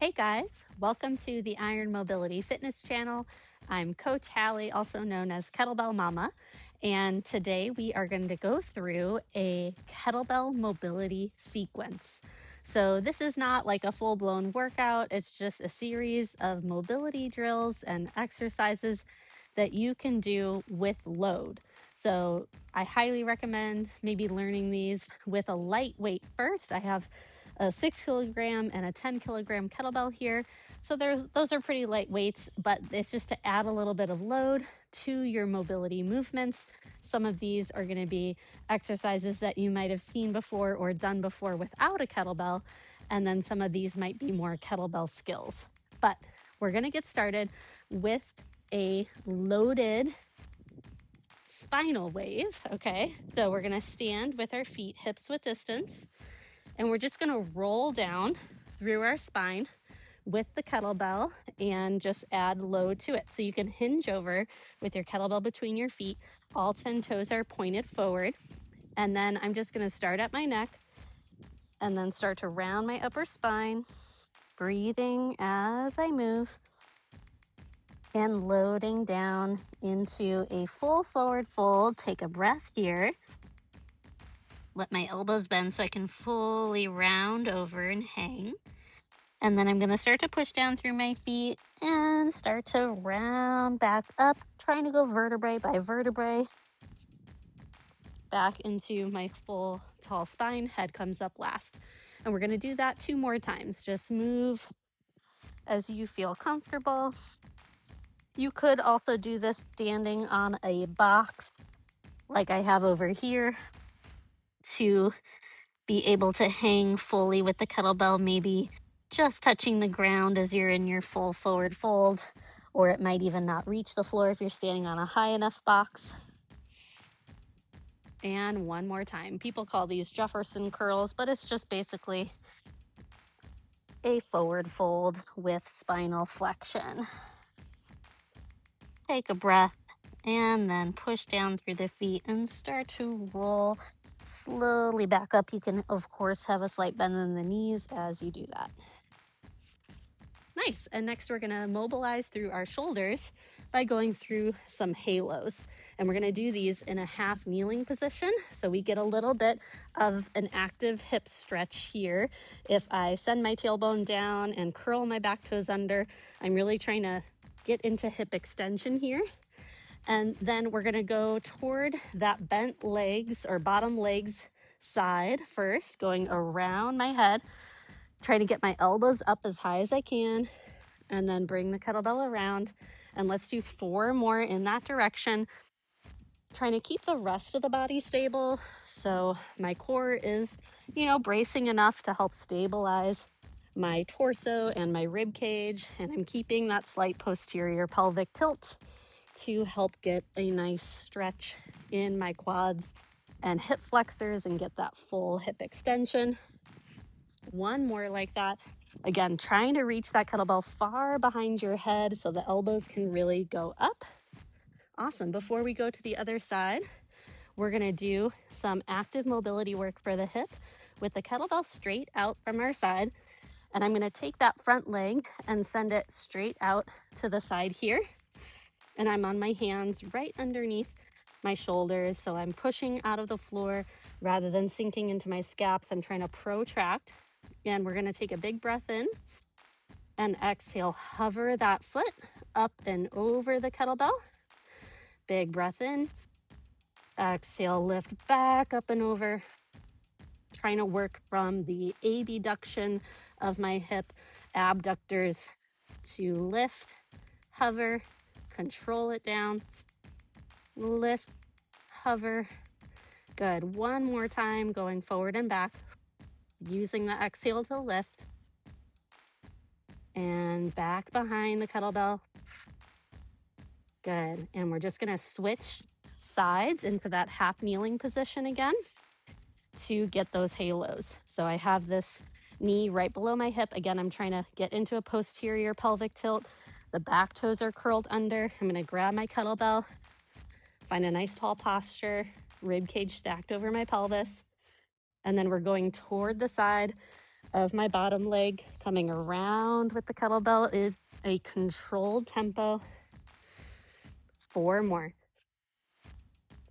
Hey guys, welcome to the Iron Mobility Fitness channel. I'm Coach Hallie, also known as Kettlebell Mama, and today we are going to go through a kettlebell mobility sequence. So this is not like a full-blown workout, it's just a series of mobility drills and exercises that you can do with load. So I highly recommend maybe learning these with a lightweight first. I have a 6 kilogram and a 10 kilogram kettlebell here. So those are pretty light weights, but it's just to add a little bit of load to your mobility movements. Some of these are going to be exercises that you might have seen before or done before without a kettlebell. And then some of these might be more kettlebell skills. But we're going to get started with a loaded spinal wave. Okay, so we're going to stand with our feet hips width distance, and we're just going to roll down through our spine with the kettlebell and just add load to it. So you can hinge over with your kettlebell between your feet. All 10 toes are pointed forward. And then I'm just going to start at my neck and then start to round my upper spine, breathing as I move and loading down into a full forward fold. Take a breath here. Let my elbows bend so I can fully round over and hang. And then I'm going to start to push down through my feet and start to round back up, trying to go vertebrae by vertebrae back into my full tall spine. Head comes up last. And we're going to do that 2 more times. Just move as you feel comfortable. You could also do this standing on a box like I have over here to be able to hang fully with the kettlebell, maybe just touching the ground as you're in your full forward fold, or it might even not reach the floor if you're standing on a high enough box. And one more time. People call these Jefferson curls, but it's just basically a forward fold with spinal flexion. Take a breath and then push down through the feet and start to roll slowly back up. You can, of course, have a slight bend in the knees as you do that. Nice. And next we're going to mobilize through our shoulders by going through some halos. And we're going to do these in a half kneeling position. So we get a little bit of an active hip stretch here. If I send my tailbone down and curl my back toes under, I'm really trying to get into hip extension here. And then we're going to go toward that bent legs or bottom legs side first, going around my head. Try to get my elbows up as high as I can, and then bring the kettlebell around. And let's do 4 more in that direction. Trying to keep the rest of the body stable. So my core is, bracing enough to help stabilize my torso and my rib cage. And I'm keeping that slight posterior pelvic tilt to help get a nice stretch in my quads and hip flexors and get that full hip extension. 1 more like that. Again, trying to reach that kettlebell far behind your head so the elbows can really go up. Awesome. Before we go to the other side, we're going to do some active mobility work for the hip with the kettlebell straight out from our side. And I'm going to take that front leg and send it straight out to the side here. And I'm on my hands right underneath my shoulders. So I'm pushing out of the floor rather than sinking into my scaps. I'm trying to protract. And we're going to take a big breath in and exhale. Hover that foot up and over the kettlebell. Big breath in. Exhale, lift back up and over. Trying to work from the abduction of my hip abductors to lift, hover, control it down, lift, hover. Good. 1 more time, going forward and back, using the exhale to lift. And back behind the kettlebell. Good. And we're just going to switch sides into that half kneeling position again to get those halos. So I have this knee right below my hip. Again, I'm trying to get into a posterior pelvic tilt. The back toes are curled under. I'm going to grab my kettlebell, find a nice tall posture, rib cage stacked over my pelvis. And then we're going toward the side of my bottom leg, coming around with the kettlebell is a controlled tempo. 4 more.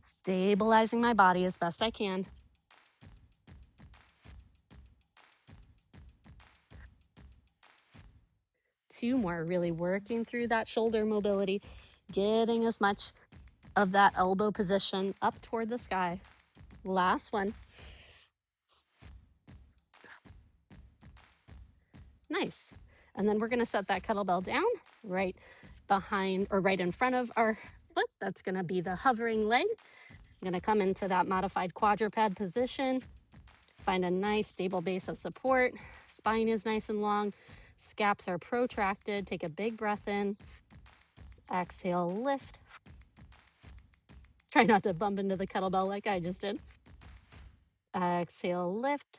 Stabilizing my body as best I can. 2 more, really working through that shoulder mobility, getting as much of that elbow position up toward the sky. Last one. Nice. And then we're going to set that kettlebell down right behind or right in front of our foot. That's going to be the hovering leg. I'm going to come into that modified quadruped position. Find a nice stable base of support. Spine is nice and long. Scaps are protracted. Take a big breath in. Exhale, lift. Try not to bump into the kettlebell like I just did. Exhale, lift.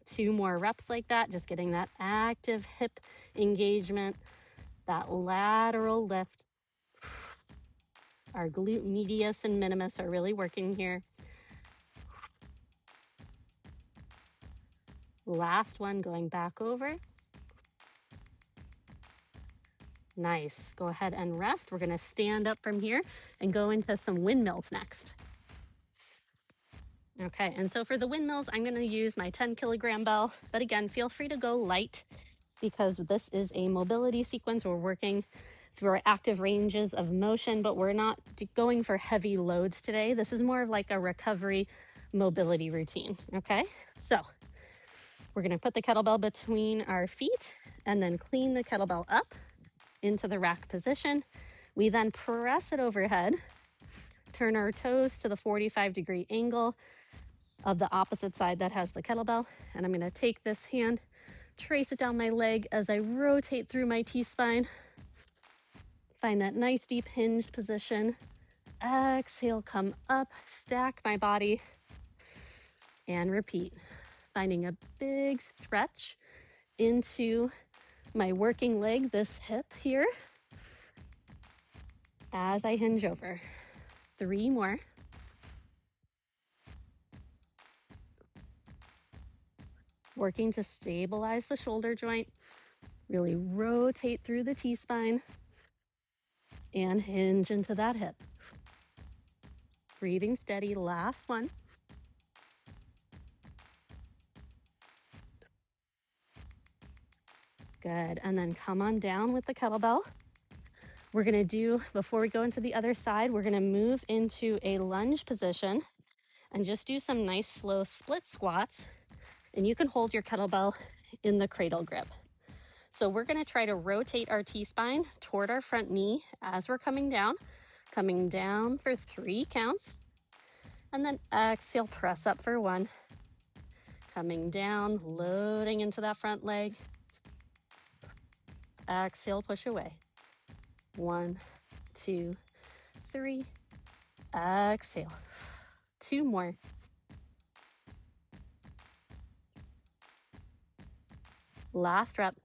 2 more reps like that, just getting that active hip engagement, that lateral lift. Our glute medius and minimus are really working here. Last one, going back over. Nice. Go ahead and rest. We're going to stand up from here and go into some windmills next. Okay, and so for the windmills, I'm going to use my 10-kilogram bell, but again, feel free to go light because this is a mobility sequence. We're working through our active ranges of motion, but we're not going for heavy loads today. This is more of like a recovery mobility routine, okay? So we're going to put the kettlebell between our feet and then clean the kettlebell up into the rack position. We then press it overhead, turn our toes to the 45-degree angle of the opposite side that has the kettlebell. And I'm going to take this hand, trace it down my leg as I rotate through my T-spine. Find that nice deep hinged position. Exhale, come up, stack my body, and repeat. Finding a big stretch into my working leg, this hip here, as I hinge over. 3 more. Working to stabilize the shoulder joint. Really rotate through the T-spine and hinge into that hip. Breathing steady, last one. Good, and then come on down with the kettlebell. We're gonna do, before we go into the other side, we're gonna move into a lunge position and just do some nice slow split squats. And you can hold your kettlebell in the cradle grip. So we're gonna try to rotate our T-spine toward our front knee as we're coming down for 3 counts. And then exhale, press up for 1. Coming down, loading into that front leg. Exhale, push away. 1, 2, 3. Exhale. 2 more. Last rep.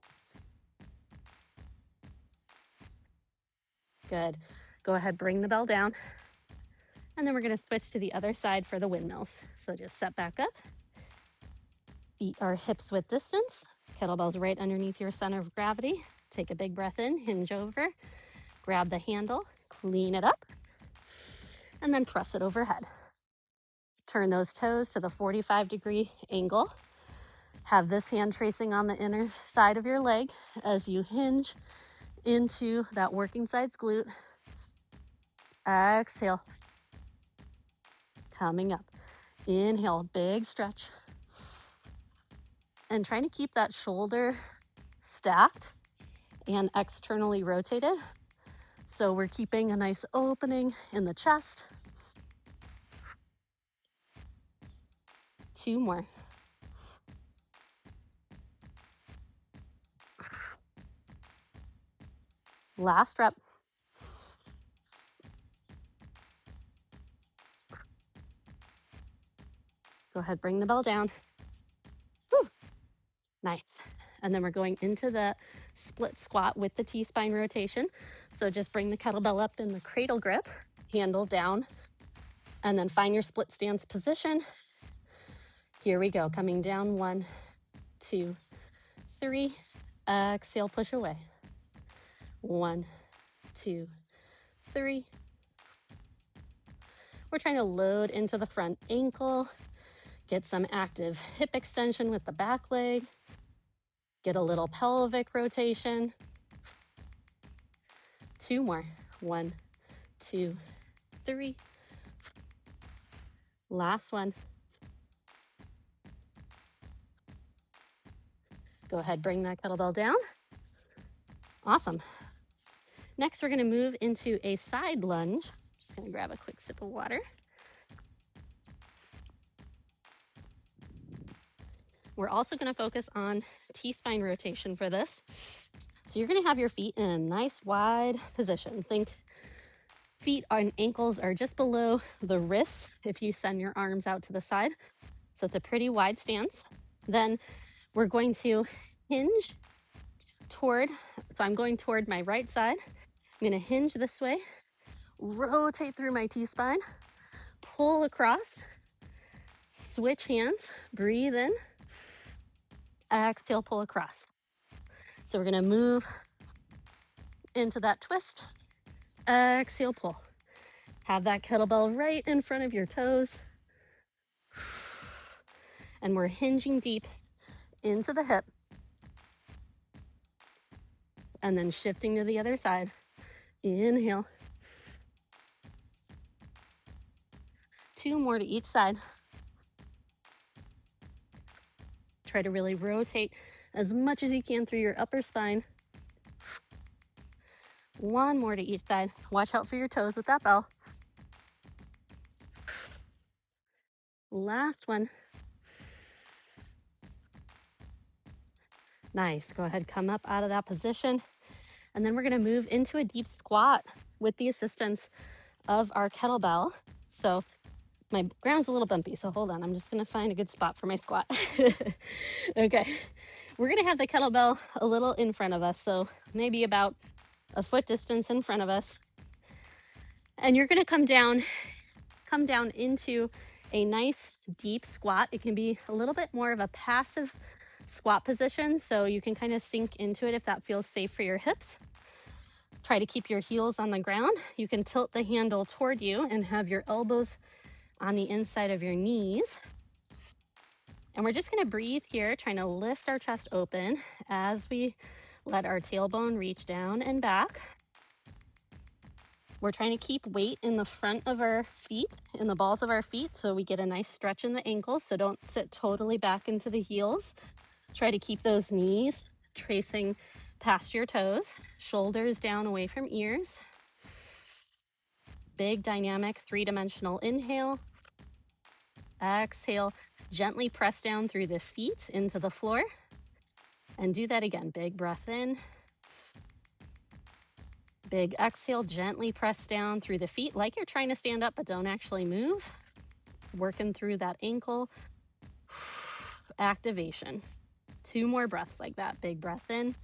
Good. Go ahead, bring the bell down. And then we're going to switch to the other side for the windmills. So just set back up. Feet are hips width distance. Kettlebell's right underneath your center of gravity. Take a big breath in, hinge over, grab the handle, clean it up, and then press it overhead. Turn those toes to the 45-degree angle. Have this hand tracing on the inner side of your leg as you hinge into that working side's glute. Exhale. Coming up. Inhale, big stretch. And trying to keep that shoulder stacked and externally rotated. So we're keeping a nice opening in the chest. 2 more. Last rep. Go ahead, bring the bell down. Whew. Nice. And then we're going into the split squat with the T-spine rotation. So just bring the kettlebell up in the cradle grip, handle down, and then find your split stance position. Here we go, coming down, 1, 2, 3. Exhale, push away. 1, 2, 3. We're trying to load into the front ankle, get some active hip extension with the back leg, get a little pelvic rotation. 2 more. 1, 2, 3. Last one. Go ahead, bring that kettlebell down. Awesome. Next, we're going to move into a side lunge. Just going to grab a quick sip of water. We're also going to focus on T-spine rotation for this. So you're going to have your feet in a nice wide position. Think feet and ankles are just below the wrists if you send your arms out to the side. So it's a pretty wide stance. Then we're going to hinge toward, so I'm going toward my right side. I'm going to hinge this way, rotate through my T-spine, pull across, switch hands, breathe in, exhale, pull across. So we're going to move into that twist, exhale, pull. Have that kettlebell right in front of your toes. And we're hinging deep into the hip. And then shifting to the other side. Inhale. 2 more to each side. Try to really rotate as much as you can through your upper spine. 1 more to each side. Watch out for your toes with that bell. Last one. Nice. Go ahead, come up out of that position. And then we're going to move into a deep squat with the assistance of our kettlebell. So my ground's a little bumpy, so hold on. I'm just going to find a good spot for my squat. Okay. We're going to have the kettlebell a little in front of us, so maybe about a foot distance in front of us. And you're going to come down into a nice deep squat. It can be a little bit more of a passive squat position, so you can kind of sink into it if that feels safe for your hips. Try to keep your heels on the ground. You can tilt the handle toward you and have your elbows on the inside of your knees. And we're just going to breathe here, trying to lift our chest open as we let our tailbone reach down and back. We're trying to keep weight in the front of our feet, in the balls of our feet, so we get a nice stretch in the ankles, so don't sit totally back into the heels. Try to keep those knees tracing past your toes, shoulders down away from ears. Big dynamic 3-dimensional inhale. Exhale, gently press down through the feet into the floor. And do that again. Big breath in. Big exhale, gently press down through the feet like you're trying to stand up, but don't actually move. Working through that ankle. Activation. 2 more breaths like that. Big breath in.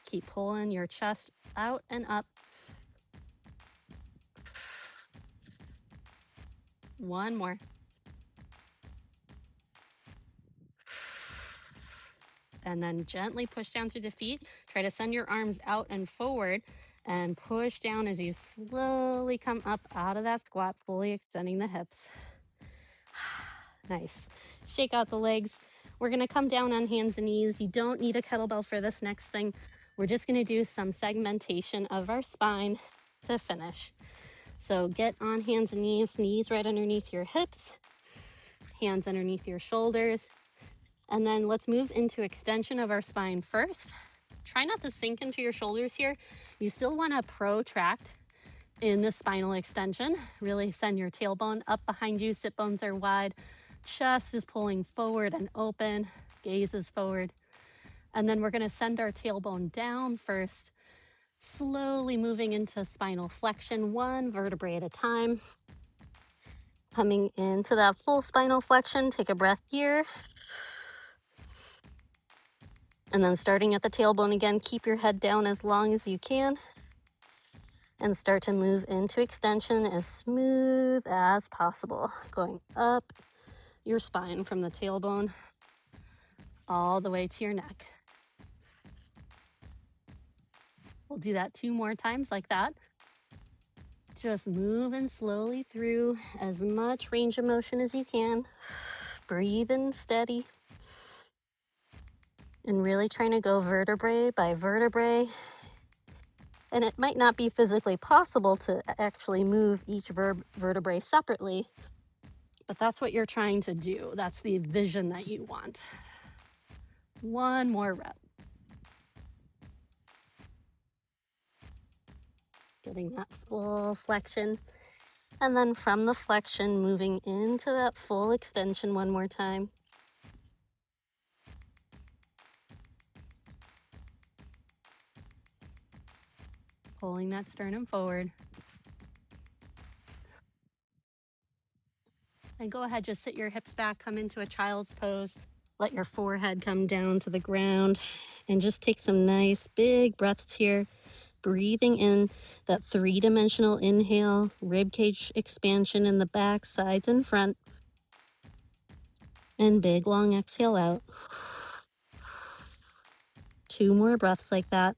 Keep pulling your chest out and up. 1 more. And then gently push down through the feet. Try to send your arms out and forward and push down as you slowly come up out of that squat, fully extending the hips. Nice. Shake out the legs. We're going to come down on hands and knees. You don't need a kettlebell for this next thing. We're just going to do some segmentation of our spine to finish. So get on hands and knees right underneath your hips, hands underneath your shoulders. And then let's move into extension of our spine first. Try not to sink into your shoulders here. You still want to protract in the spinal extension. Really send your tailbone up behind you. Sit bones are wide. Chest is pulling forward and open. Gaze is forward. And then we're going to send our tailbone down first, slowly moving into spinal flexion, 1 vertebrae at a time. Coming into that full spinal flexion, take a breath here. And then starting at the tailbone again, keep your head down as long as you can. and start to move into extension as smooth as possible, going up your spine from the tailbone all the way to your neck. We'll do that 2 more times like that. Just moving slowly through as much range of motion as you can. Breathing steady. And really trying to go vertebrae by vertebrae. And it might not be physically possible to actually move each vertebrae separately, but that's what you're trying to do. That's the vision that you want. 1 more rep. Getting that full flexion. And then from the flexion, moving into that full extension 1 more time. Pulling that sternum forward. And go ahead, just sit your hips back, come into a child's pose. Let your forehead come down to the ground and just take some nice big breaths here. Breathing in that 3-dimensional inhale, rib cage expansion in the back, sides and front. And big long exhale out. 2 more breaths like that.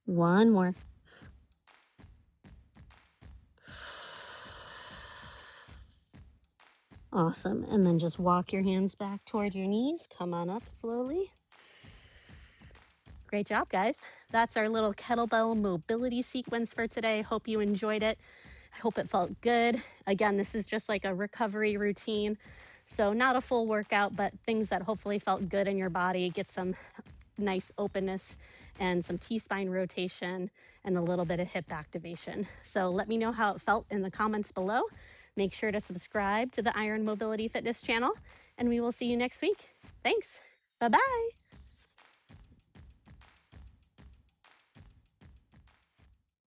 One more. Awesome. And then just walk your hands back toward your knees. Come on up slowly. Great job, guys. That's our little kettlebell mobility sequence for today. Hope you enjoyed it. I hope it felt good. Again, this is just like a recovery routine. So not a full workout, but things that hopefully felt good in your body. Get some nice openness and some T-spine rotation and a little bit of hip activation. So let me know how it felt in the comments below. Make sure to subscribe to the Iron Mobility Fitness channel, and we will see you next week. Thanks. Bye-bye.